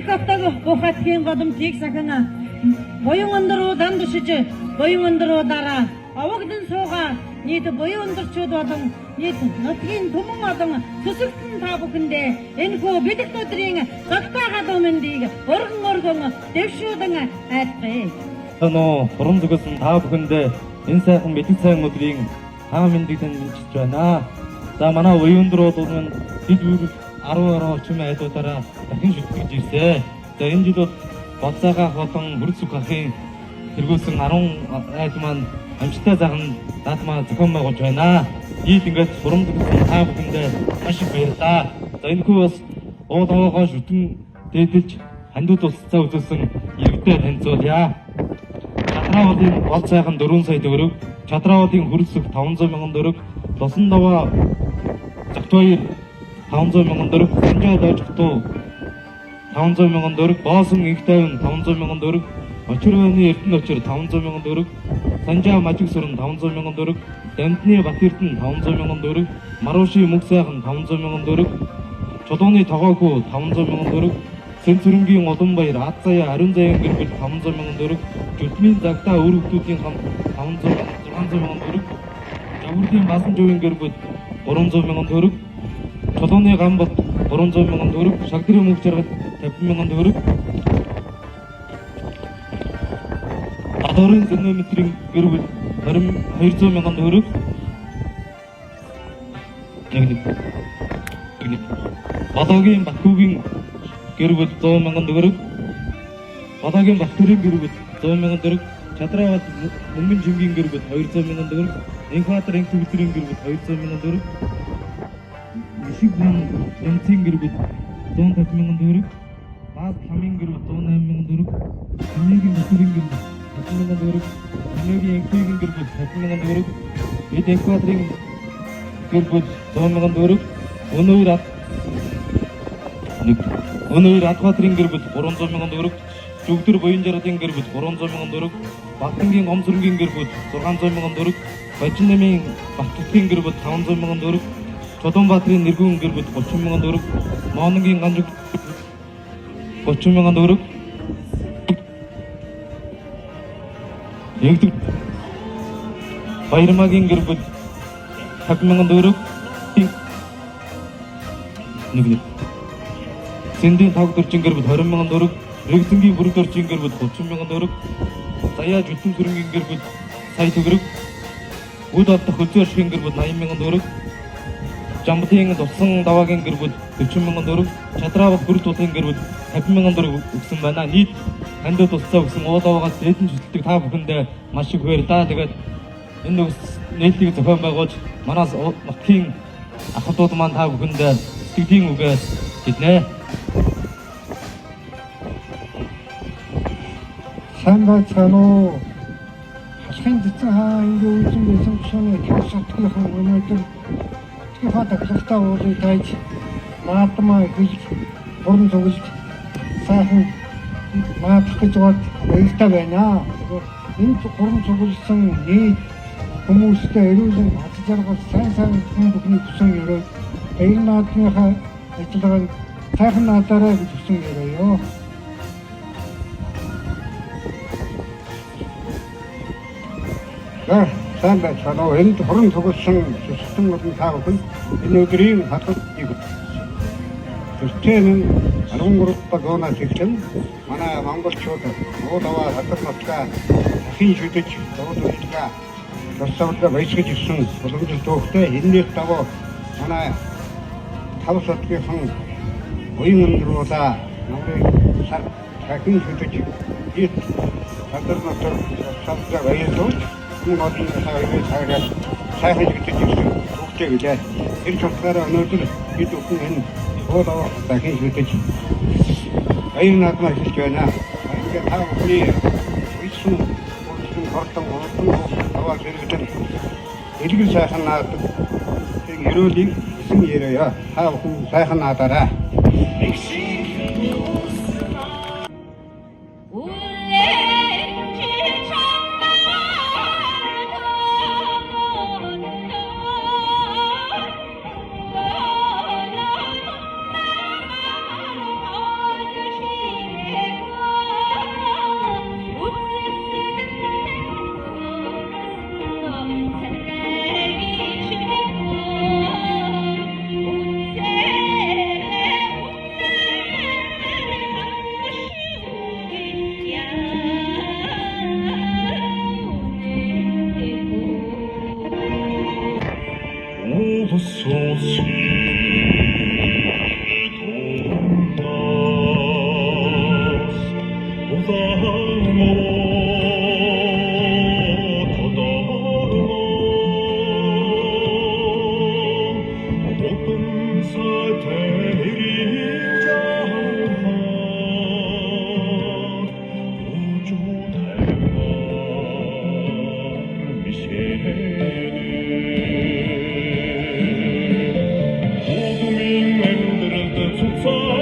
Никактагы бохаткен гадым тек сакана. Боюңындыру дан düşücü, боюңындыру дара. Авагдын соға, неті боюңындырчуды адың, неті нотген тумың адың, сүсіктің табы күнде, энко бедік нөтіреңі, зақтаға домендейгі, орғың, дэвшудыңы әтқи. Тано, бұрымдығысын табы күнде, эн сайқын бедік сайын өтірің, хамендігден мінчіс жайна. За мана боюңындыру одығын, бид үйір ару чүмі әді отара, дахин жүттік жерсе, за эн жидот бацаға қотың бүрсі қақин, түргөсің арың айтыман, амшыта жағын датыма зықонмай қой жайна. Ейт ингээд бұрымдығысын табы күнде, ашық байырта. За эн көз оғдауға жүттің деділж, ханду тосытса өтісің, елгітті тәнцуд я. Чатыравадың бацағын 4 сай төгірік, Чатыравадың хүрсік 500 мыңын дөрік, Досындава Жақтойыр 500 мыңын дөрік, Санжада жүкту 500 мыңын дөрік, Басың Иктайын 500 мыңын дөрік, Очырваны Ертін Очыр 500 мыңын дөрік, Санжа Мачық Сұрын 500 мыңын дөрік, Дәмтіне Батыртын 500 мыңын дөрік, Маруши Мұқсағын 500 мыңын дөрік, Чодоны Тағаку 500 мыңын дөрік, Сенсүрінген Одынбайыр Атсая Арунзайын Гірбіт 500 мыңын дөрік, Жүтмін Закта Өріктутин 500 мыңын дөрік, Жабырден Басын Жойын Гірбіт 400 мыңын дөрік, Чодоны Ғамбат 400 мыңын дөрік, Шагдыры Мұқчарға 50 мыңын дөрік, Адарын Зеннөмітрін Гірбіт 200 мыңын дөрік, Бадагын Бакугин Гірбіт 100 мыңын дөрік, Бадагын Бактырын Гірбіт 100 мыңын дөрік, Чатырават Мүнгін Жүнген Гірбіт 200 мыңын дөрік, Энхватыр Энхтүгітірін Гірбіт 200 мыңын дөрік, Ишігбан Энцин Гірбіт 150 мыңын дөрік, Баз Камин Гірбіт 108 мыңын дөрік, Дүниеген Бакурин Гірбіт 50 мыңын дөрік, Дүниеген Энхтүген Гірбіт 50 мыңын дөрік, Бет Энхватырын Гірбіт 100 мыңын дөрік, Өнөйір Атхватрин Гірбіт 400 мыңын дөрік, Жүгдір Бойынжараден Гірбіт 400 мыңын дөрік, Бақтынген Омсүрінген Гірбіт 400 мыңын дөрік, Байчыннамен Бақтықкен Гірбіт 500 мыңын дөрік, Чодон Батырин Ниргун Гірбіт 30 мыңын дөрік, Маонынген Ғанжук 30 мыңын дөрік, Егдік Байырмаген Гірбіт 40 мыңын дөрік, Сенден Тағы Төрчен Гірбіт 20 мыңын дөрік, Регтінге Бүрі Төрчен Гірбіт 30 мыңын дөрік, Сая Жүттің Сүрінген Гірбіт Сай Төгірік, Удатты Хөлсі Ашкен Гірбіт 90 мыңын дөрік, Жамбытеңі Досың Даваген Гірбіт 30 мыңын дөрік, Чатырават Бүрі Тотен Гірбіт 50 мыңын дөрік үксін байна. Нит Ханды Тосса үксін Оғдауға Сетін жүттік та бүкінде Машы Көйрта дегет. Енді нелтігі тұқын байғоч, Манас Мақтың Ақытотыман та бүкінде Стүктің үгі кетіне. Сайн байцгаана уу. Хасхын цэцэн хаа ингээ үзэн байсан чоны төвсөлтгийнхэн өнөөдөр төхөд ахлахтаа уулыг тайж наатмаа хийж бүрэн цуглаж сайхан маадах гэж бод баяртай байна. Энэ бүрэн цугласан нийт хүмүүстэй эрүүлэн хад жаргал сайн хүн бүхний хүсэн өрөө баяр наадмынхаа ажиллагааг сайхан наадаарай гэж хүсэн өрөөё. Сайн байцгаана уу. Энд хорон цугласан сүсгэн болон та бүхэн энэ өдрийн хатгыг Тэртэн 13 багоонаас эхлэн манай монголчууд уулаваа хатар нутгаа дахин шүтэж дуудуулга төрсөөлө баяжгаж ирсэн боломжтой төвхтэй энэний даваа манай тав сотгийнхан буян өндрүүлээ намрыг сар дахин шүтэж ит хатар нутгаар савга баяжуулж энэ модын хавийг цагаад сайхан шүтэж ирсэн төвхтэй гэлээ. Тэр чухлаараа өнөөдөр бид бүхэн энэ уулаваа дахин шүтэж баяр наадмаа хэлж байна. Ингээд та бүхний ийсэн хортон аваа зэрэгтэй элгэн сайхан наадаг ерөөлийг хэсэн яриа. Та бүхэн сайхан наадаарай. 모두민 맹들은 속삭